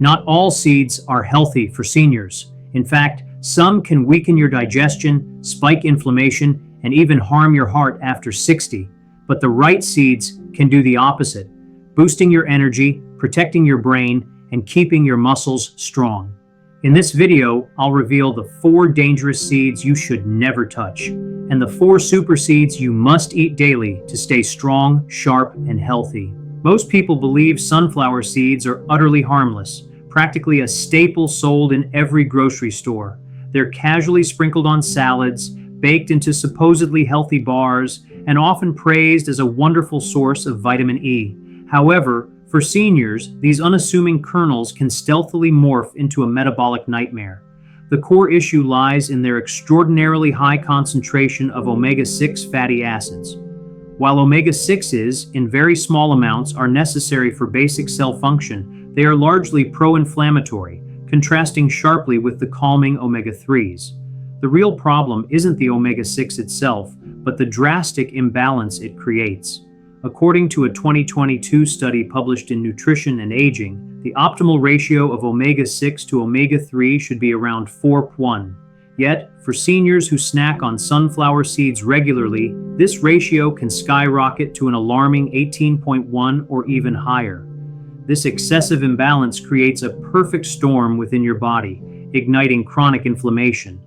Not all seeds are healthy for seniors. In fact, some can weaken your digestion, spike inflammation, and even harm your heart after 60. But the right seeds can do the opposite, boosting your energy, protecting your brain, and keeping your muscles strong. In this video, I'll reveal the 4 dangerous seeds you should never touch, and the 4 super seeds you must eat daily to stay strong, sharp, and healthy. Most people believe sunflower seeds are utterly harmless, practically a staple sold in every grocery store. They're casually sprinkled on salads, baked into supposedly healthy bars, and often praised as a wonderful source of vitamin E. However, for seniors, these unassuming kernels can stealthily morph into a metabolic nightmare. The core issue lies in their extraordinarily high concentration of omega-6 fatty acids. While omega-6s, in very small amounts, are necessary for basic cell function, they are largely pro-inflammatory, contrasting sharply with the calming omega-3s. The real problem isn't the omega-6 itself, but the drastic imbalance it creates. According to a 2022 study published in Nutrition and Aging, the optimal ratio of omega-6 to omega-3 should be around 4:1. Yet, for seniors who snack on sunflower seeds regularly, this ratio can skyrocket to an alarming 18.1 or even higher. This excessive imbalance creates a perfect storm within your body, igniting chronic inflammation.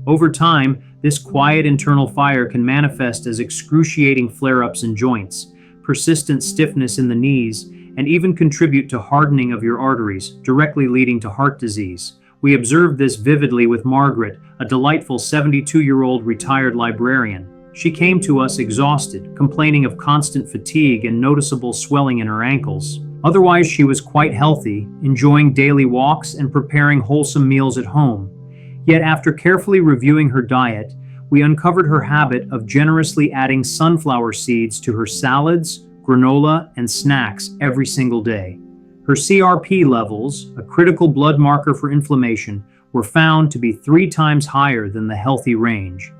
Over time, this quiet internal fire can manifest as excruciating flare-ups in joints, persistent stiffness in the knees, and even contribute to hardening of your arteries, directly leading to heart disease. We observed this vividly with Margaret, a delightful 72-year-old retired librarian. She came to us exhausted, complaining of constant fatigue and noticeable swelling in her ankles. Otherwise, she was quite healthy, enjoying daily walks and preparing wholesome meals at home. Yet after carefully reviewing her diet, we uncovered her habit of generously adding sunflower seeds to her salads, granola, and snacks every single day. Her CRP levels, a critical blood marker for inflammation, were found to be 3 times higher than the healthy range.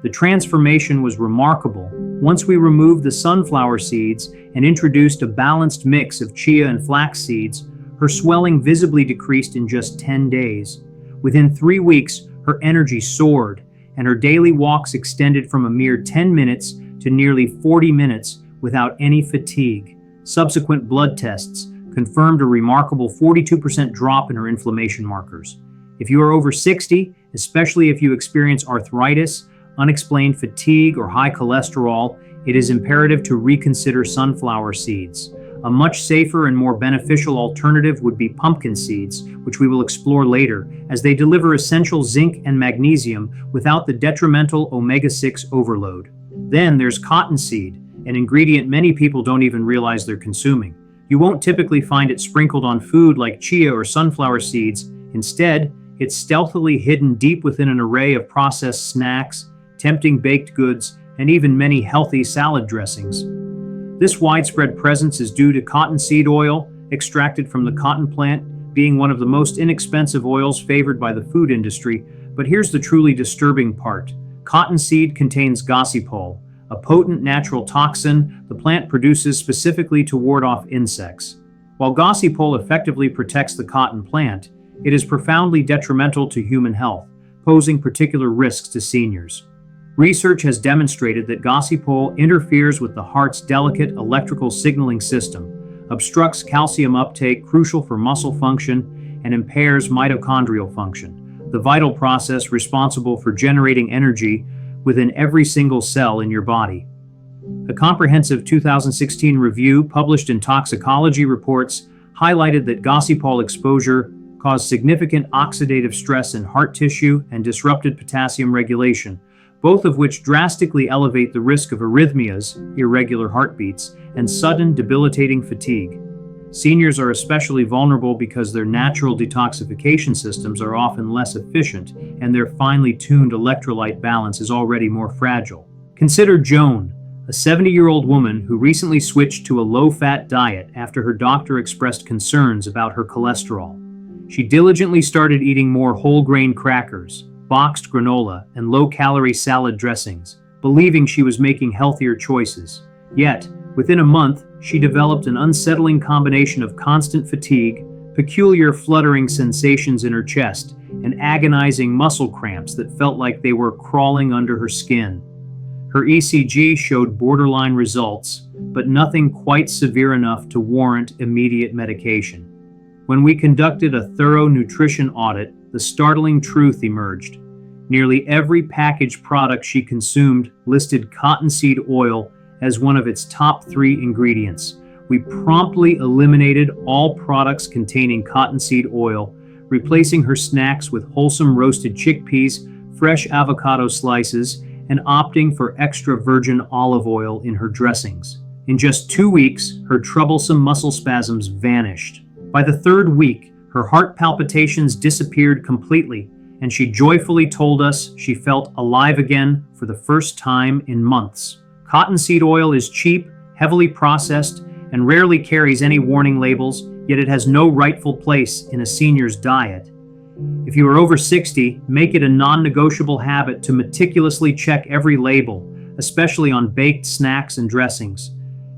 The transformation was remarkable. Once we removed the sunflower seeds and introduced a balanced mix of chia and flax seeds, her swelling visibly decreased in just 10 days. Within 3 weeks, her energy soared, and her daily walks extended from a mere 10 minutes to nearly 40 minutes without any fatigue. Subsequent blood tests confirmed a remarkable 42% drop in her inflammation markers. If you are over 60, especially if you experience arthritis, unexplained fatigue, or high cholesterol, it is imperative to reconsider sunflower seeds. A much safer and more beneficial alternative would be pumpkin seeds, which we will explore later, as they deliver essential zinc and magnesium without the detrimental omega-6 overload. Then there's cottonseed, an ingredient many people don't even realize they're consuming. You won't typically find it sprinkled on food like chia or sunflower seeds. Instead, it's stealthily hidden deep within an array of processed snacks, tempting baked goods, and even many healthy salad dressings. This widespread presence is due to cottonseed oil, extracted from the cotton plant, being one of the most inexpensive oils favored by the food industry. But here's the truly disturbing part. Cottonseed contains gossypol, a potent natural toxin the plant produces specifically to ward off insects. While gossypol effectively protects the cotton plant, it is profoundly detrimental to human health, posing particular risks to seniors. Research has demonstrated that gossypol interferes with the heart's delicate electrical signaling system, obstructs calcium uptake crucial for muscle function, and impairs mitochondrial function, the vital process responsible for generating energy within every single cell in your body. A comprehensive 2016 review published in Toxicology Reports highlighted that gossypol exposure caused significant oxidative stress in heart tissue and disrupted potassium regulation, both of which drastically elevate the risk of arrhythmias, irregular heartbeats, and sudden debilitating fatigue. Seniors are especially vulnerable because their natural detoxification systems are often less efficient, and their finely tuned electrolyte balance is already more fragile. Consider Joan, a 70-year-old woman who recently switched to a low-fat diet after her doctor expressed concerns about her cholesterol. She diligently started eating more whole-grain crackers, boxed granola, and low-calorie salad dressings, believing she was making healthier choices. Yet, within a month, she developed an unsettling combination of constant fatigue, peculiar fluttering sensations in her chest, and agonizing muscle cramps that felt like they were crawling under her skin. Her ECG showed borderline results, but nothing quite severe enough to warrant immediate medication. When we conducted a thorough nutrition audit, the startling truth emerged. Nearly every packaged product she consumed listed cottonseed oil as one of its top 3 ingredients. We promptly eliminated all products containing cottonseed oil, replacing her snacks with wholesome roasted chickpeas, fresh avocado slices, and opting for extra virgin olive oil in her dressings. In just 2 weeks, her troublesome muscle spasms vanished. By the 3rd week, her heart palpitations disappeared completely, and she joyfully told us she felt alive again for the first time in months. Cottonseed oil is cheap, heavily processed, and rarely carries any warning labels, yet it has no rightful place in a senior's diet. If you are over 60, make it a non-negotiable habit to meticulously check every label, especially on baked snacks and dressings.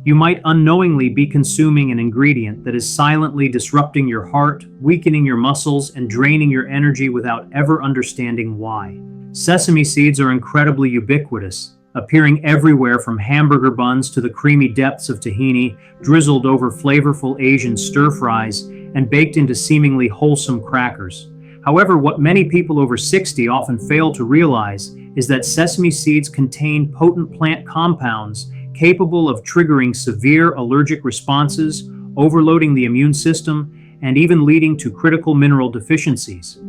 You might unknowingly be consuming an ingredient that is silently disrupting your heart, weakening your muscles, and draining your energy without ever understanding why. Sesame seeds are incredibly ubiquitous, appearing everywhere from hamburger buns to the creamy depths of tahini, drizzled over flavorful Asian stir-fries, and baked into seemingly wholesome crackers. However, what many people over 60 often fail to realize is that sesame seeds contain potent plant compounds capable of triggering severe allergic responses, overloading the immune system, and even leading to critical mineral deficiencies.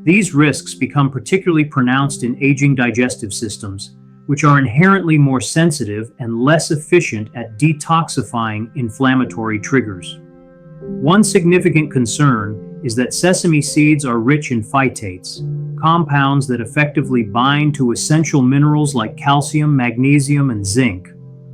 These risks become particularly pronounced in aging digestive systems, which are inherently more sensitive and less efficient at detoxifying inflammatory triggers. One significant concern is that sesame seeds are rich in phytates, compounds that effectively bind to essential minerals like calcium, magnesium, and zinc.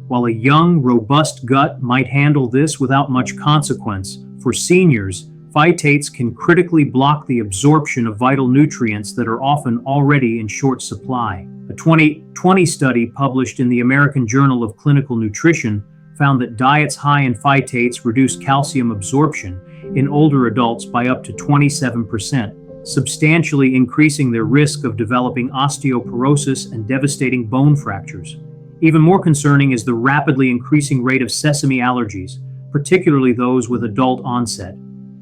While a young, robust gut might handle this without much consequence, for seniors, phytates can critically block the absorption of vital nutrients that are often already in short supply. A 2020 study published in the American Journal of Clinical Nutrition found that diets high in phytates reduce calcium absorption in older adults by up to 27%, substantially increasing their risk of developing osteoporosis and devastating bone fractures. Even more concerning is the rapidly increasing rate of sesame allergies, particularly those with adult onset.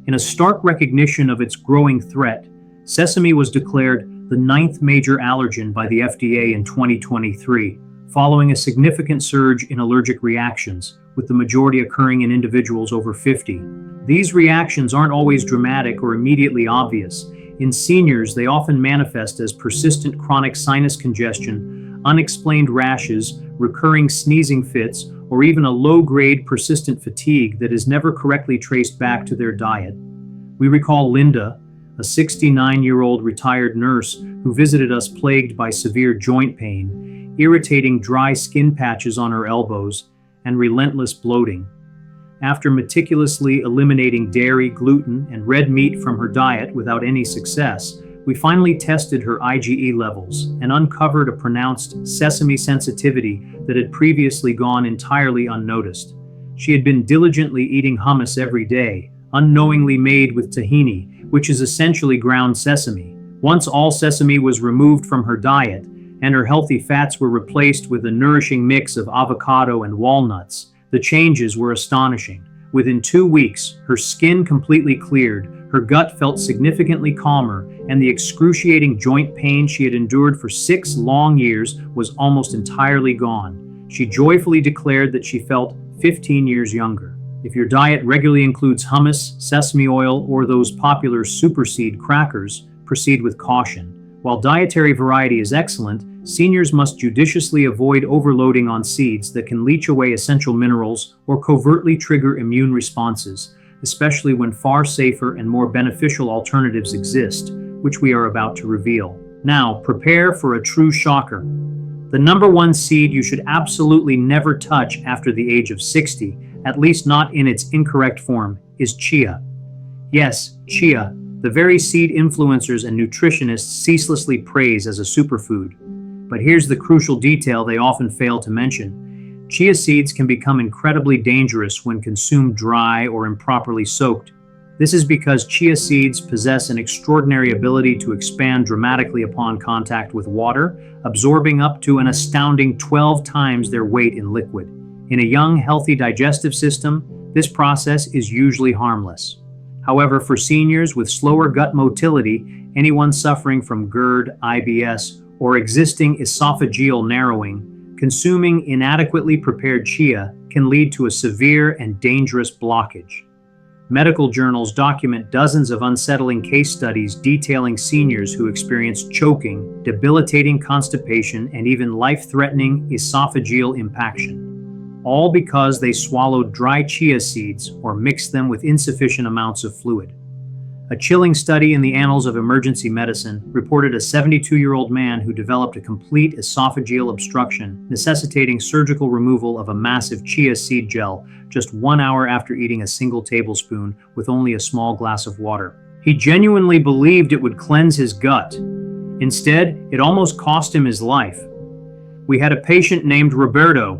In a stark recognition of its growing threat, sesame was declared the 9th major allergen by the FDA in 2023, following a significant surge in allergic reactions, with the majority occurring in individuals over 50. These reactions aren't always dramatic or immediately obvious. In seniors, they often manifest as persistent chronic sinus congestion, unexplained rashes, recurring sneezing fits, or even a low-grade persistent fatigue that is never correctly traced back to their diet. We recall Linda, a 69-year-old retired nurse who visited us plagued by severe joint pain, irritating dry skin patches on her elbows, and relentless bloating. After meticulously eliminating dairy, gluten, and red meat from her diet without any success, we finally tested her IgE levels and uncovered a pronounced sesame sensitivity that had previously gone entirely unnoticed. She had been diligently eating hummus every day, unknowingly made with tahini, which is essentially ground sesame. Once all sesame was removed from her diet, and her healthy fats were replaced with a nourishing mix of avocado and walnuts, the changes were astonishing. Within 2 weeks, her skin completely cleared, her gut felt significantly calmer, and the excruciating joint pain she had endured for 6 long years was almost entirely gone. She joyfully declared that she felt 15 years younger. If your diet regularly includes hummus, sesame oil, or those popular superseed crackers, proceed with caution. While dietary variety is excellent, seniors must judiciously avoid overloading on seeds that can leach away essential minerals or covertly trigger immune responses, especially when far safer and more beneficial alternatives exist, which we are about to reveal. Now, prepare for a true shocker. The number 1 seed you should absolutely never touch after the age of 60, at least not in its incorrect form, is chia. Yes, chia, the very seed influencers and nutritionists ceaselessly praise as a superfood. But here's the crucial detail they often fail to mention. Chia seeds can become incredibly dangerous when consumed dry or improperly soaked. This is because chia seeds possess an extraordinary ability to expand dramatically upon contact with water, absorbing up to an astounding 12 times their weight in liquid. In a young, healthy digestive system, this process is usually harmless. However, for seniors with slower gut motility, anyone suffering from GERD, IBS, or existing esophageal narrowing, consuming inadequately prepared chia can lead to a severe and dangerous blockage. Medical journals document dozens of unsettling case studies detailing seniors who experienced choking, debilitating constipation, and even life-threatening esophageal impaction, all because they swallowed dry chia seeds or mixed them with insufficient amounts of fluid. A chilling study in the Annals of Emergency Medicine reported a 72-year-old man who developed a complete esophageal obstruction, necessitating surgical removal of a massive chia seed gel just 1 hour after eating a single tablespoon with only a small glass of water. He genuinely believed it would cleanse his gut. Instead, it almost cost him his life. We had a patient named Roberto,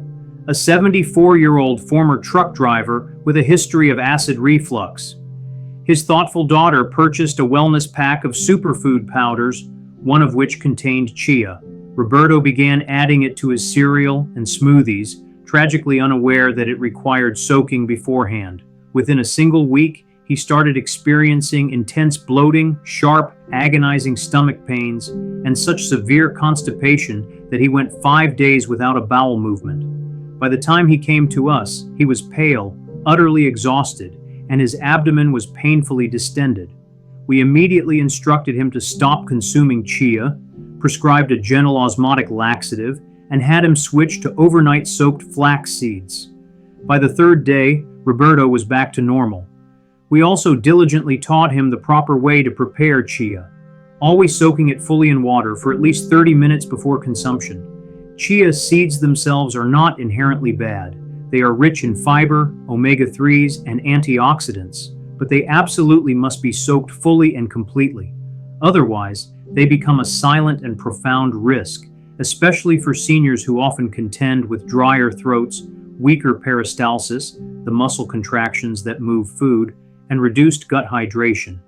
a 74-year-old former truck driver with a history of acid reflux. His thoughtful daughter purchased a wellness pack of superfood powders, one of which contained chia. Roberto began adding it to his cereal and smoothies, tragically unaware that it required soaking beforehand. Within a single week, he started experiencing intense bloating, sharp, agonizing stomach pains, and such severe constipation that he went 5 days without a bowel movement. By the time he came to us, he was pale, utterly exhausted, and his abdomen was painfully distended. We immediately instructed him to stop consuming chia, prescribed a gentle osmotic laxative, and had him switch to overnight soaked flax seeds. By the third day, Roberto was back to normal. We also diligently taught him the proper way to prepare chia, always soaking it fully in water for at least 30 minutes before consumption. Chia seeds themselves are not inherently bad. They are rich in fiber, omega-3s, and antioxidants, but they absolutely must be soaked fully and completely. Otherwise, they become a silent and profound risk, especially for seniors who often contend with drier throats, weaker peristalsis, the muscle contractions that move food, and reduced gut hydration.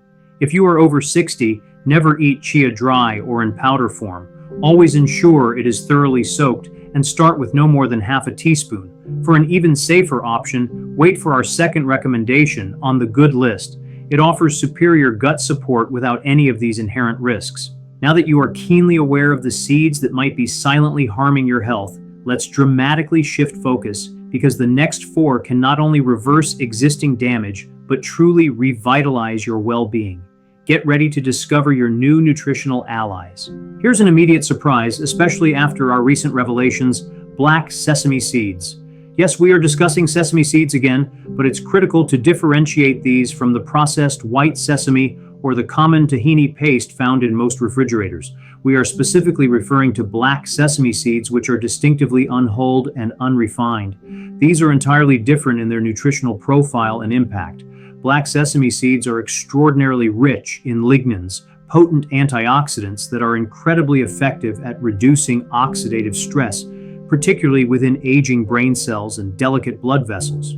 If you are over 60, never eat chia dry or in powder form. Always ensure it is thoroughly soaked and start with no more than half a teaspoon. For an even safer option, wait for our second recommendation on the good list. It offers superior gut support without any of these inherent risks. Now that you are keenly aware of the seeds that might be silently harming your health, let's dramatically shift focus, because the next 4 can not only reverse existing damage, but truly revitalize your well-being. Get ready to discover your new nutritional allies. Here's an immediate surprise, especially after our recent revelations: black sesame seeds. Yes, we are discussing sesame seeds again, but it's critical to differentiate these from the processed white sesame or the common tahini paste found in most refrigerators. We are specifically referring to black sesame seeds, which are distinctively unhulled and unrefined. These are entirely different in their nutritional profile and impact. Black sesame seeds are extraordinarily rich in lignans, potent antioxidants that are incredibly effective at reducing oxidative stress, particularly within aging brain cells and delicate blood vessels.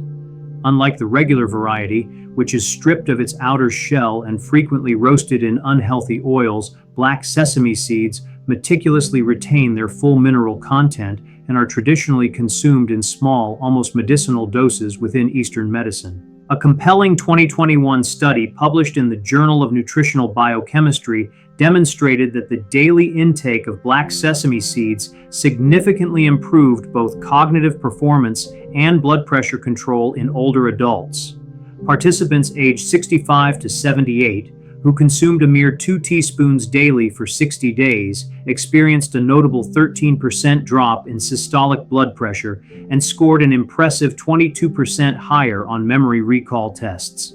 Unlike the regular variety, which is stripped of its outer shell and frequently roasted in unhealthy oils, black sesame seeds meticulously retain their full mineral content and are traditionally consumed in small, almost medicinal doses within Eastern medicine. A compelling 2021 study published in the Journal of Nutritional Biochemistry demonstrated that the daily intake of black sesame seeds significantly improved both cognitive performance and blood pressure control in older adults. Participants aged 65 to 78, who consumed a mere 2 teaspoons daily for 60 days, experienced a notable 13% drop in systolic blood pressure and scored an impressive 22% higher on memory recall tests.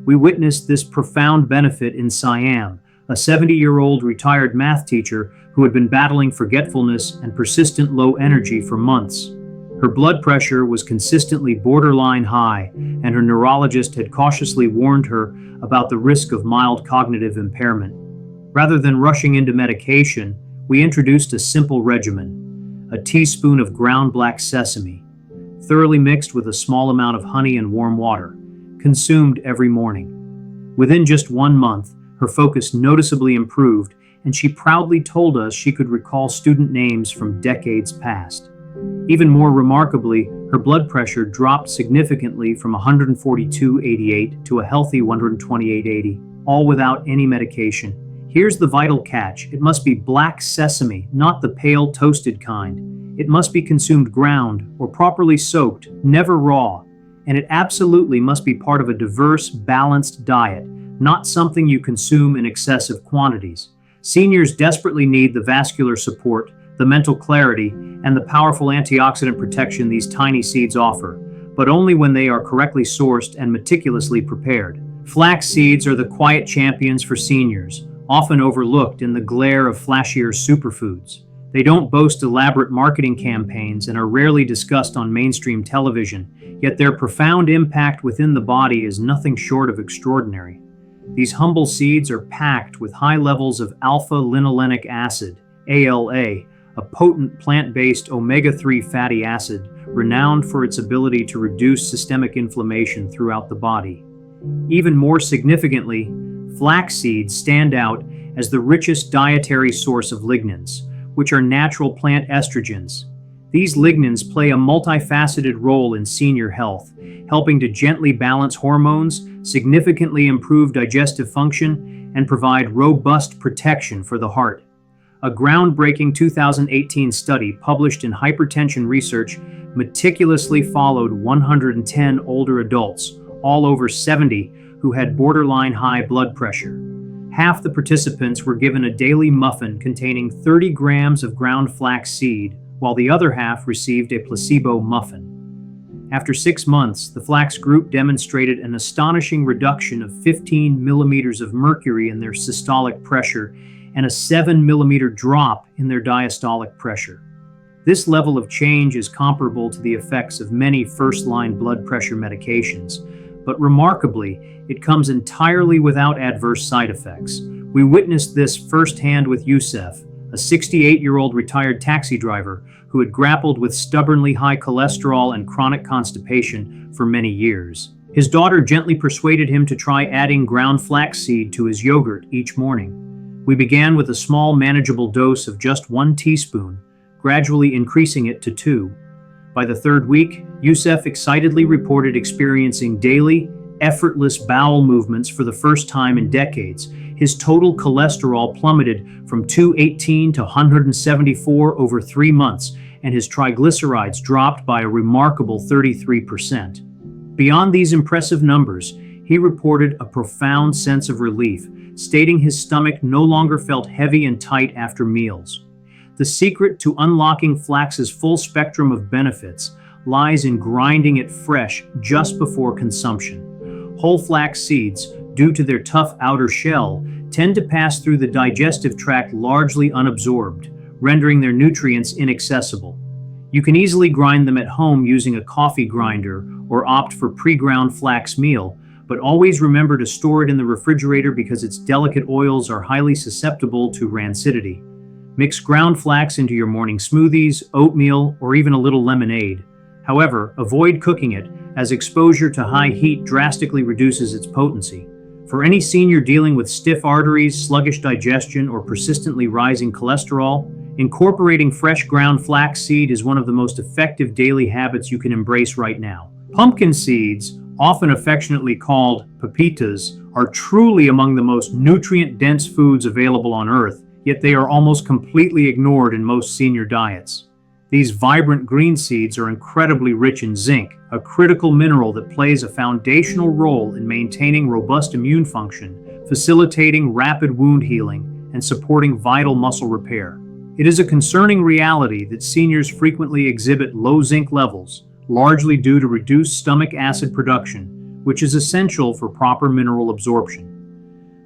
We witnessed this profound benefit in Siam, a 70-year-old retired math teacher who had been battling forgetfulness and persistent low energy for months. Her blood pressure was consistently borderline high, and her neurologist had cautiously warned her about the risk of mild cognitive impairment. Rather than rushing into medication, we introduced a simple regimen: a teaspoon of ground black sesame, thoroughly mixed with a small amount of honey and warm water, consumed every morning. Within just 1 month, her focus noticeably improved, and she proudly told us she could recall student names from decades past. Even more remarkably, her blood pressure dropped significantly from 142/88 to a healthy 128/80, all without any medication. Here's the vital catch: it must be black sesame, not the pale toasted kind. It must be consumed ground or properly soaked, never raw. And it absolutely must be part of a diverse, balanced diet, not something you consume in excessive quantities. Seniors desperately need the vascular support, the mental clarity, and the powerful antioxidant protection these tiny seeds offer, but only when they are correctly sourced and meticulously prepared. Flax seeds are the quiet champions for seniors, often overlooked in the glare of flashier superfoods. They don't boast elaborate marketing campaigns and are rarely discussed on mainstream television, yet their profound impact within the body is nothing short of extraordinary. These humble seeds are packed with high levels of alpha-linolenic acid, ALA, a potent plant-based omega-3 fatty acid renowned for its ability to reduce systemic inflammation throughout the body. Even more significantly, flax seeds stand out as the richest dietary source of lignans, which are natural plant estrogens. These lignans play a multifaceted role in senior health, helping to gently balance hormones, significantly improve digestive function, and provide robust protection for the heart. A groundbreaking 2018 study published in Hypertension Research meticulously followed 110 older adults, all over 70, who had borderline high blood pressure. Half the participants were given a daily muffin containing 30 grams of ground flax seed, while the other half received a placebo muffin. After 6 months, the flax group demonstrated an astonishing reduction of 15 millimeters of mercury in their systolic pressure and a 7 millimeter drop in their diastolic pressure. This level of change is comparable to the effects of many first-line blood pressure medications, but remarkably, it comes entirely without adverse side effects. We witnessed this firsthand with Youssef, a 68-year-old retired taxi driver who had grappled with stubbornly high cholesterol and chronic constipation for many years. His daughter gently persuaded him to try adding ground flaxseed to his yogurt each morning. We began with a small, manageable dose of just 1 teaspoon, gradually increasing it to 2. By the 3rd week, Youssef excitedly reported experiencing daily, effortless bowel movements for the first time in decades. His total cholesterol plummeted from 218 to 174 over 3 months, and his triglycerides dropped by a remarkable 33%. Beyond these impressive numbers, he reported a profound sense of relief, stating his stomach no longer felt heavy and tight after meals. The secret to unlocking flax's full spectrum of benefits lies in grinding it fresh just before consumption. Whole flax seeds, due to their tough outer shell, tend to pass through the digestive tract largely unabsorbed, rendering their nutrients inaccessible. You can easily grind them at home using a coffee grinder or opt for pre-ground flax meal, but always remember to store it in the refrigerator because its delicate oils are highly susceptible to rancidity. Mix ground flax into your morning smoothies, oatmeal, or even a little lemonade. However, avoid cooking it, as exposure to high heat drastically reduces its potency. For any senior dealing with stiff arteries, sluggish digestion, or persistently rising cholesterol, incorporating fresh ground flax seed is one of the most effective daily habits you can embrace right now. Pumpkin seeds, often affectionately called pepitas, are truly among the most nutrient-dense foods available on Earth, yet they are almost completely ignored in most senior diets. These vibrant green seeds are incredibly rich in zinc, a critical mineral that plays a foundational role in maintaining robust immune function, facilitating rapid wound healing, and supporting vital muscle repair. It is a concerning reality that seniors frequently exhibit low zinc levels, largely due to reduced stomach acid production, which is essential for proper mineral absorption.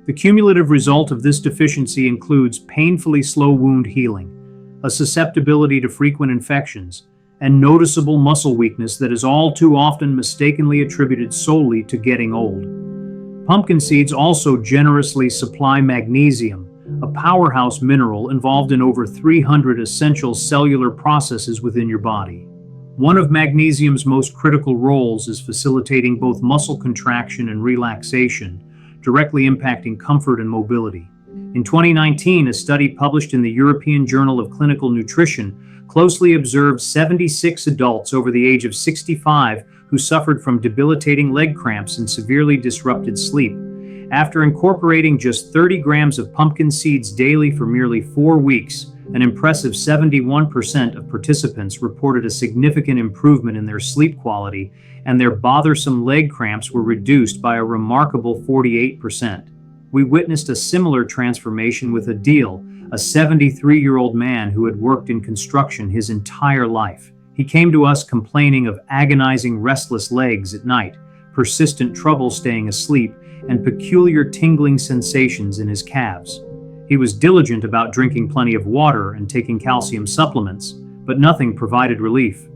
The cumulative result of this deficiency includes painfully slow wound healing, a susceptibility to frequent infections, and noticeable muscle weakness that is all too often mistakenly attributed solely to getting old. Pumpkin seeds also generously supply magnesium, a powerhouse mineral involved in over 300 essential cellular processes within your body. One of magnesium's most critical roles is facilitating both muscle contraction and relaxation, directly impacting comfort and mobility. In 2019, a study published in the European Journal of Clinical Nutrition closely observed 76 adults over the age of 65 who suffered from debilitating leg cramps and severely disrupted sleep. After incorporating just 30 grams of pumpkin seeds daily for merely 4 weeks, an impressive 71% of participants reported a significant improvement in their sleep quality, and their bothersome leg cramps were reduced by a remarkable 48%. We witnessed a similar transformation with Adil, a 73-year-old man who had worked in construction his entire life. He came to us complaining of agonizing restless legs at night, persistent trouble staying asleep, and peculiar tingling sensations in his calves. He was diligent about drinking plenty of water and taking calcium supplements, but nothing provided relief.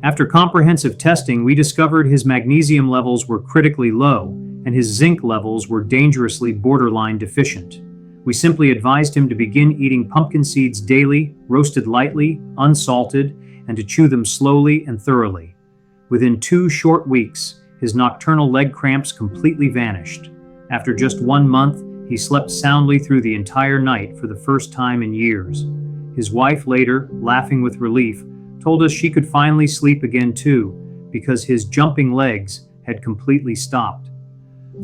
After comprehensive testing, we discovered his magnesium levels were critically low, and his zinc levels were dangerously borderline deficient. We simply advised him to begin eating pumpkin seeds daily, roasted lightly, unsalted, and to chew them slowly and thoroughly. Within 2 short weeks, his nocturnal leg cramps completely vanished. After just 1 month, he slept soundly through the entire night for the first time in years. His wife later, laughing with relief, told us she could finally sleep again too, because his jumping legs had completely stopped.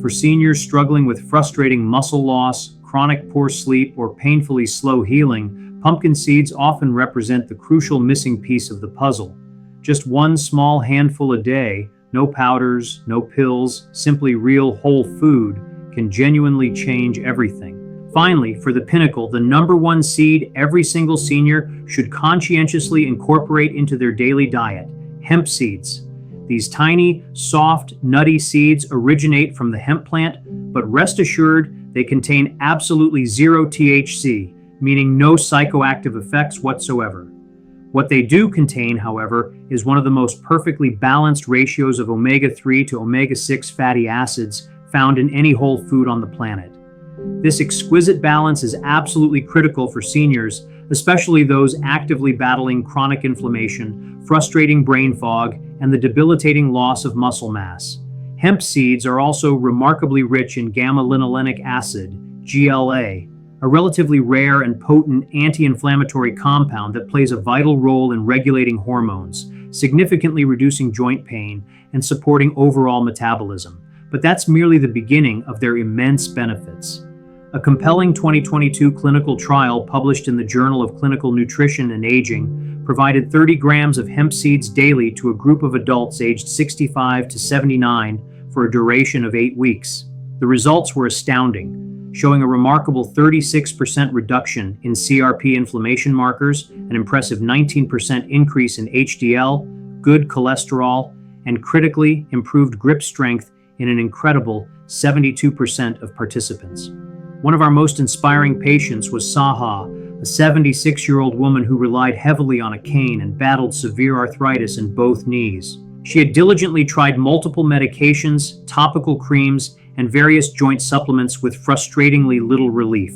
For seniors struggling with frustrating muscle loss, chronic poor sleep, or painfully slow healing, pumpkin seeds often represent the crucial missing piece of the puzzle. Just 1 small handful a day, no powders, no pills, simply real whole food, can genuinely change everything. Finally, for the pinnacle, the #1 seed every single senior should conscientiously incorporate into their daily diet: hemp seeds. These tiny, soft, nutty seeds originate from the hemp plant, but rest assured they contain absolutely 0 THC, meaning no psychoactive effects whatsoever. What they do contain, however, is one of the most perfectly balanced ratios of omega-3 to omega-6 fatty acids found in any whole food on the planet. This exquisite balance is absolutely critical for seniors, especially those actively battling chronic inflammation, frustrating brain fog, and the debilitating loss of muscle mass. Hemp seeds are also remarkably rich in gamma-linolenic acid, GLA, a relatively rare and potent anti-inflammatory compound that plays a vital role in regulating hormones, significantly reducing joint pain, and supporting overall metabolism. But that's merely the beginning of their immense benefits. A compelling 2022 clinical trial published in the Journal of Clinical Nutrition and Aging provided 30 grams of hemp seeds daily to a group of adults aged 65 to 79 for a duration of 8 weeks. The results were astounding, showing a remarkable 36% reduction in CRP inflammation markers, an impressive 19% increase in HDL, good cholesterol, and critically improved grip strength in an incredible 72% of participants. One of our most inspiring patients was Saha, a 76-year-old woman who relied heavily on a cane and battled severe arthritis in both knees. She had diligently tried multiple medications, topical creams, and various joint supplements with frustratingly little relief.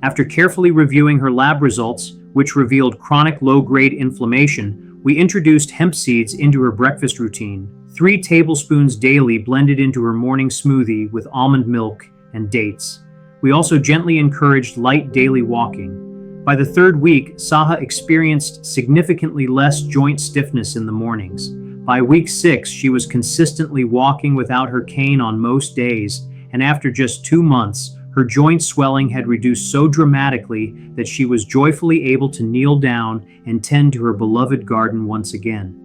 After carefully reviewing her lab results, which revealed chronic low-grade inflammation, we introduced hemp seeds into her breakfast routine. 3 tablespoons daily blended into her morning smoothie with almond milk and dates. We also gently encouraged light daily walking. By the 3rd week, Saha experienced significantly less joint stiffness in the mornings. By week 6, she was consistently walking without her cane on most days, and after just 2 months, her joint swelling had reduced so dramatically that she was joyfully able to kneel down and tend to her beloved garden once again.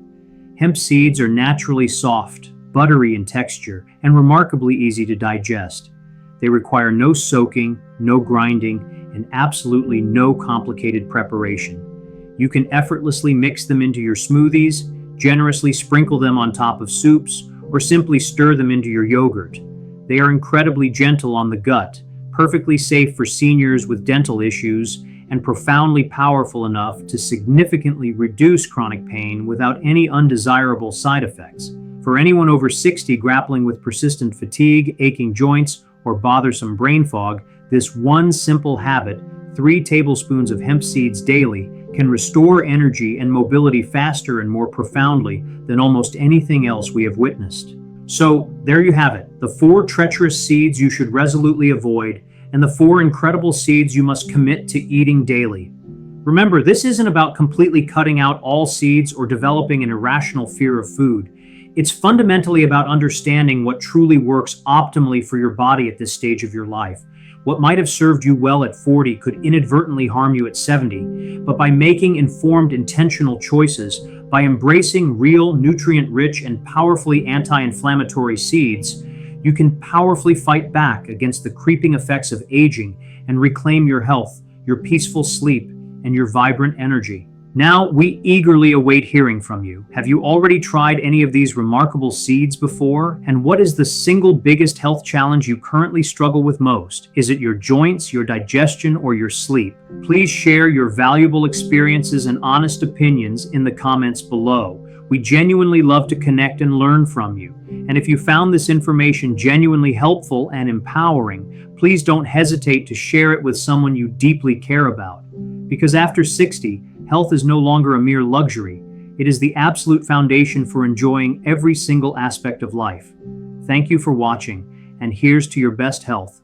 Hemp seeds are naturally soft, buttery in texture, and remarkably easy to digest. They require no soaking, no grinding, and absolutely no complicated preparation. You can effortlessly mix them into your smoothies, generously sprinkle them on top of soups, or simply stir them into your yogurt. They are incredibly gentle on the gut, perfectly safe for seniors with dental issues, and profoundly powerful enough to significantly reduce chronic pain without any undesirable side effects. For anyone over 60 grappling with persistent fatigue, aching joints, or bothersome brain fog, this one simple habit, 3 tablespoons of hemp seeds daily, can restore energy and mobility faster and more profoundly than almost anything else we have witnessed. So, there you have it, the 4 treacherous seeds you should resolutely avoid, and the 4 incredible seeds you must commit to eating daily. Remember, this isn't about completely cutting out all seeds or developing an irrational fear of food. It's fundamentally about understanding what truly works optimally for your body at this stage of your life. What might have served you well at 40 could inadvertently harm you at 70, but by making informed, intentional choices, by embracing real, nutrient-rich, and powerfully anti-inflammatory seeds, you can powerfully fight back against the creeping effects of aging and reclaim your health, your peaceful sleep, and your vibrant energy. Now, we eagerly await hearing from you. Have you already tried any of these remarkable seeds before? And what is the single biggest health challenge you currently struggle with most? Is it your joints, your digestion, or your sleep? Please share your valuable experiences and honest opinions in the comments below. We genuinely love to connect and learn from you. And if you found this information genuinely helpful and empowering, please don't hesitate to share it with someone you deeply care about. Because after 60, health is no longer a mere luxury. It is the absolute foundation for enjoying every single aspect of life. Thank you for watching, and here's to your best health.